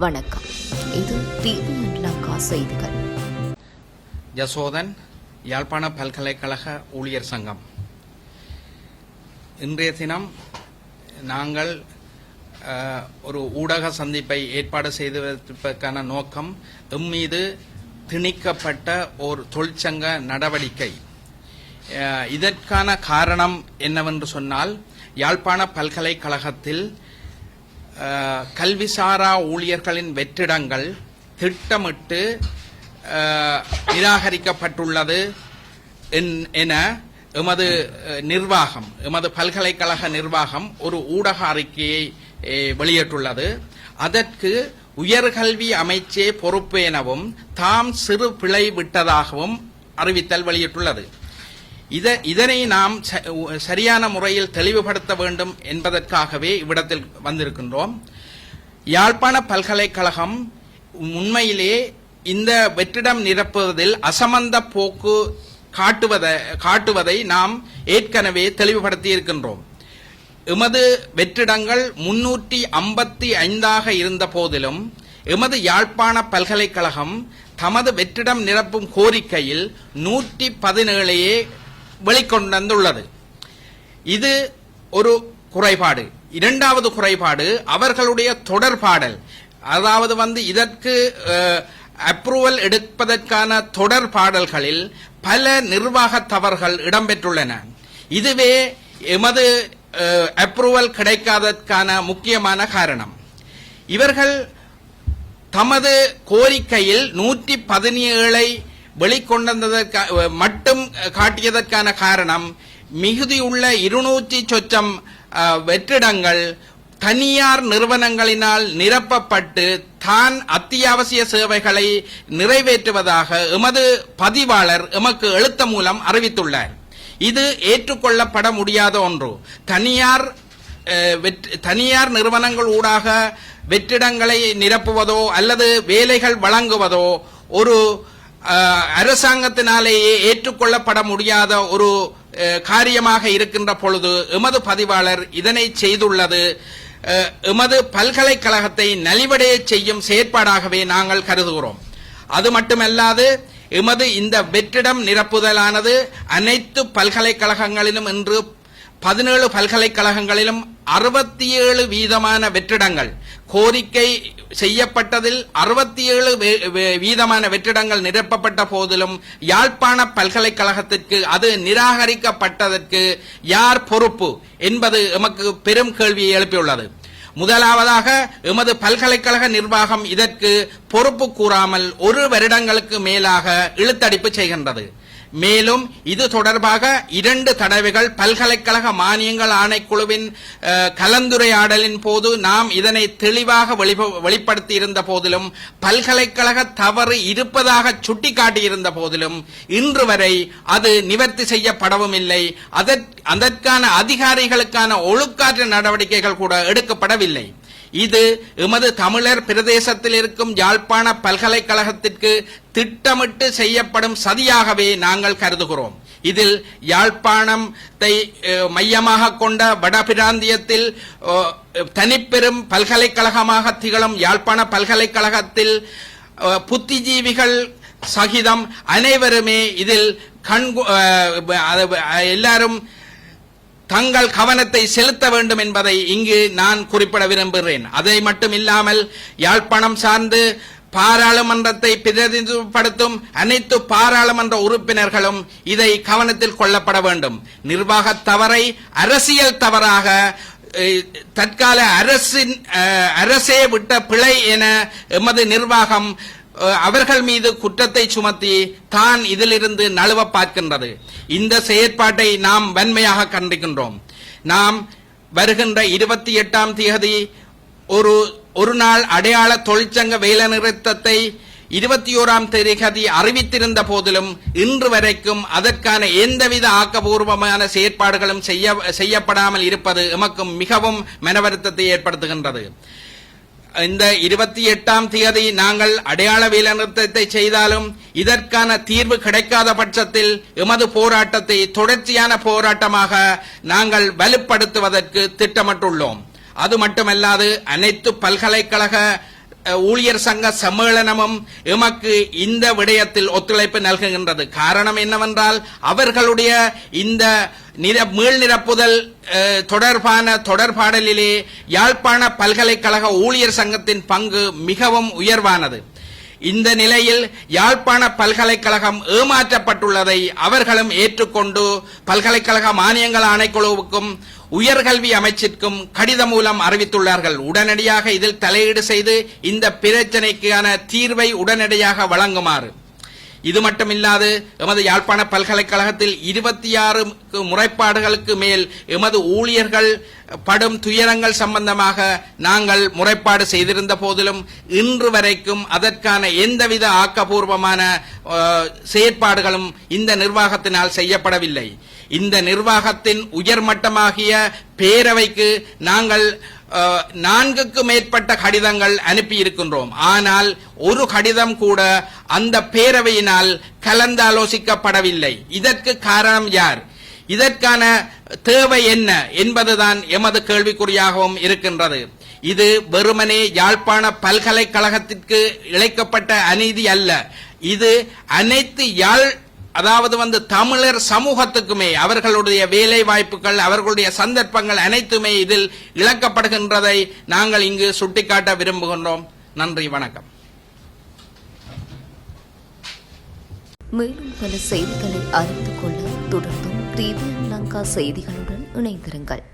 வணக்கம். இது டிவி லங்கா செய்திகள். யசோதன், யாழ்ப்பாண பல்கலைக்கழக ஊழியர் சங்கம். இன்றைய தினம் நாங்கள் ஒரு ஊடக சந்திப்பை ஏற்பாடு செய்வதற்கான நோக்கம் மீது திணிக்கப்பட்ட ஒரு தொழிற்சங்க நடவடிக்கை. இதற்கான காரணம் என்னவென்று சொன்னால், யாழ்ப்பாண பல்கலைக்கழகத்தில் கல்விசாரா ஊழியர்களின் வெற்றிடங்கள் திட்டமிட்டு நிராகரிக்கப்பட்டுள்ளது என எமது பல்கலைக்கழக நிர்வாகம் ஒரு ஊடக அறிக்கையை வெளியிட்டுள்ளது. அதற்கு உயர்கல்வி அமைச்சே பொறுப்பு எனவும் தாம் சிறு பிழை விட்டதாகவும் அறிவித்தல் வெளியிட்டுள்ளது. இதனை நாம் சரியான முறையில் தெளிவுபடுத்த வேண்டும் என்பதற்காகவே இவ்விடத்தில் வந்திருக்கின்றோம். யாழ்ப்பாண பல்கலைக்கழகம் உண்மையிலே இந்த வெற்றிடம் நிரப்புவதில் அசமந்த போக்கு காட்டுவதை நாம் ஏற்கனவே தெளிவுபடுத்தி இருக்கின்றோம். எமது வெற்றிடங்கள் 355 இருந்த போதிலும் எமது யாழ்ப்பாண பல்கலைக்கழகம் தமது வெற்றிடம் நிரப்பும் கோரிக்கையில் 117 வெளிக்கொண்டுள்ளது. இது ஒரு குறைபாடு. இரண்டாவது குறைபாடு அவர்களுடைய தொடர்பாடல். அதாவது இதற்கு அப்ரூவல் எடுப்பதற்கான தொடர்பாடல்களில் பல நிர்வாக தவறுகள் இடம்பெற்றுள்ளன. இதுவே எமது அப்ரூவல் கிடைக்காததற்கான முக்கியமான காரணம். இவர்கள் தமது கோரிக்கையில் 117 வெளிக்கொண்டதற்கு மட்டும் காட்டியதற்கான காரணம், மிகுதியுள்ள 200 சொச்சம் வெற்றிடங்கள் தனியார் நிறுவனங்களினால் நிரப்பப்பட்டு தான் அத்தியாவசிய சேவைகளை நிறைவேற்றுவதாக எமது பதிவாளர் எமக்கு எழுத்து மூலம் அறிவித்துள்ளார். இது ஏற்றுக்கொள்ளப்பட முடியாத ஒன்று. தனியார் நிறுவனங்கள் ஊடாக வெற்றிடங்களை நிரப்புவதோ அல்லது வேலைகள் வழங்குவதோ ஒரு அரசாங்கத்தினாலேயே ஏற்றுக்கொள்ளப்பட முடியாத ஒரு காரியமாக இருக்கின்ற பொழுது எமது பதிவாளர் இதனை செய்துள்ளது எமது பல்கலைக்கழகத்தை நலிவடைய செய்யும் செயற்பாடாகவே நாங்கள் கருதுகிறோம். அது மட்டுமல்லாது எமது இந்த வெற்றிடம் நிரப்புதலானது அனைத்து பல்கலைக்கழகங்களிலும் இன்று 17 பல்கலைக்கழகங்களிலும் 67% வெற்றிடங்கள் கோரிக்கை செய்யப்பட்டதில் 67% வெற்றிடங்கள் நிரப்பப்பட்ட போதிலும் யாழ்ப்பாண பல்கலைக்கழகத்திற்கு அது நிராகரிக்கப்பட்டதற்கு யார் பொறுப்பு என்பது எமக்கு பெரும் கேள்வியை எழுப்பியுள்ளது. முதலாவதாக எமது பல்கலைக்கழக நிர்வாகம் இதற்கு பொறுப்பு கூறாமல் 1 வருடங்களுக்கு மேலாக இழுத்தடிப்பு செய்கின்றது. மேலும் இது தொடர்பாக 2 தடவைகள் பல்கலைக்கழக மானியங்கள் ஆணைக்குழுவின் கலந்துரையாடலின் போது நாம் இதனை தெளிவாக வெளிப்படுத்தி இருந்த போதிலும், பல்கலைக்கழக தவறு இருப்பதாக சுட்டிக்காட்டியிருந்த போதிலும் இன்று வரை அது நிவர்த்தி செய்யப்படவும் இல்லை. அதற்கான அதிகாரிகளுக்கான ஒழுக்காற்று நடவடிக்கைகள் கூட எடுக்கப்படவில்லை. இது எமது தமிழர் பிரதேசத்தில் இருக்கும் யாழ்ப்பாண பல்கலைக்கழகத்திற்கு திட்டமிட்டு செய்யப்படும் சதியாகவே நாங்கள் கருதுகிறோம். இதில் யாழ்ப்பாணத்தை மையமாக கொண்ட வடபிராந்தியத்தில் தனிப்பெரும் பல்கலைக்கழகமாக திகழும் யாழ்ப்பாண பல்கலைக்கழகத்தில் புத்திஜீவிகள் சகிதம் அனைவருமே இதில் எல்லாரும் தங்கள் கவனத்தை செலுத்த வேண்டும் என்பதை இங்கு நான் குறிப்பிட விரும்புகிறேன். அதை மட்டும் இல்லாமல் யாழ்ப்பாணம் சார்ந்து பாராளுமன்றத்தை பிரதிநிதித்துவப்படுத்தும் அனைத்து பாராளுமன்ற உறுப்பினர்களும் இதை கவனத்தில் கொள்ளப்பட வேண்டும். நிர்வாக தவறை அரசியல் தவறாக தற்கால அரசே விட்ட பிழை என எமது நிர்வாகம் அவர்கள் மீது குற்றத்தை சுமத்தி தான் இதிலிருந்து நழுவ பார்க்கின்றது. இந்த செயற்பாட்டை நாம் வன்மையாக கண்டிக்கின்றோம். நாம் வருகின்ற 28ஆம் தேதி ஒரு நாள் அடையாள தொழிற்சங்க வேலைநிறுத்தத்தை 21ஆம் தேதி அறிவித்திருந்த போதிலும் இன்று வரைக்கும் அதற்கான எந்தவித ஆக்கப்பூர்வமான செயற்பாடுகளும் செய்யப்படாமல் இருப்பது எமக்கு மிகவும் மனவருத்தத்தை ஏற்படுத்துகின்றது. இந்த 28ஆம் தேதி நாங்கள் அடையாள வேலைநிறுத்தத்தை செய்தாலும் இதற்கான தீர்வு கிடைக்காத பட்சத்தில் எமது போராட்டத்தை தொடர்ச்சியான போராட்டமாக நாங்கள் வலுப்படுத்துவதற்கு திட்டமிட்டுள்ளோம். அது மட்டுமல்லாது அனைத்து பல்கலைக்கழக ஊழியர் சங்க சம்மேளனமும் எமக்கு இந்த விடயத்தில் ஒத்துழைப்பு நல்குகின்றது. காரணம் என்னவென்றால் அவர்களுடைய இந்த மீள் நிரப்புதல் தொடர்பான தொடர்பாடலிலே யாழ்ப்பாண பல்கலைக்கழக ஊழியர் சங்கத்தின் பங்கு மிகவும் உயர்வானது. இந்த நிலையில் யாழ்ப்பாண பல்கலைக்கழகம் ஏமாற்றப்பட்டுள்ளதை அவர்களும் ஏற்றுக்கொண்டு பல்கலைக்கழக மானியங்கள் ஆணைக்குழுவுக்கும் உயர்கல்வி அமைச்சிற்கும் கடிதம் மூலம் அறிவித்துள்ளார்கள். உடனடியாக இதில் தலையீடு செய்து இந்த பிரச்சனைக்கான தீர்வை உடனடியாக வழங்குமாறு. இது மட்டுமில்லாது எமது யாழ்ப்பாண பல்கலைக்கழகத்தில் 26 முறைப்பாடுகளுக்கு மேல் எமது ஊழியர்கள் படும் துயரங்கள் சம்பந்தமாக நாங்கள் முறைப்பாடு செய்திருந்த போதிலும் இன்று வரைக்கும் அதற்கான எந்தவித ஆக்கப்பூர்வமான செயற்பாடுகளும் இந்த நிர்வாகத்தினால் செய்யப்படவில்லை. இந்த நிர்வாகத்தின் உயர்மட்டமாகிய பேரவைக்கு நாங்கள் 4க்கு மேற்பட்ட கடிதங்கள் அனுப்பியிருக்கின்றோம். ஆனால் ஒரு கடிதம் கூட அந்த பேரவையினால் கலந்தாலோசிக்கப்படவில்லை. இதற்கு காரணம் யார்? இதற்கான தேவை என்ன என்பதுதான் எமது கேள்விக்குறியாகவும் இருக்கின்றது. இது வெறுமனே யாழ்ப்பாண பல்கலைக்கழகத்திற்கு இழைக்கப்பட்ட அநீதி அல்ல. இது அனைத்து அதாவது தமிழர் சமூகத்துக்குமே அவர்களுடைய வேலை வாய்ப்புகள் அவர்களுடைய சந்தர்ப்பங்கள் அனைத்துமே இதில் இழக்கப்படுகின்றதை நாங்கள் இங்கு சுட்டிக்காட்ட விரும்புகின்றோம். நன்றி, வணக்கம். மேலும் பல செய்திகளை அறிந்து கொள்ள தொடர்ந்தும் டிவி லங்கா செய்திகளுடன் இணைந்திருங்கள்.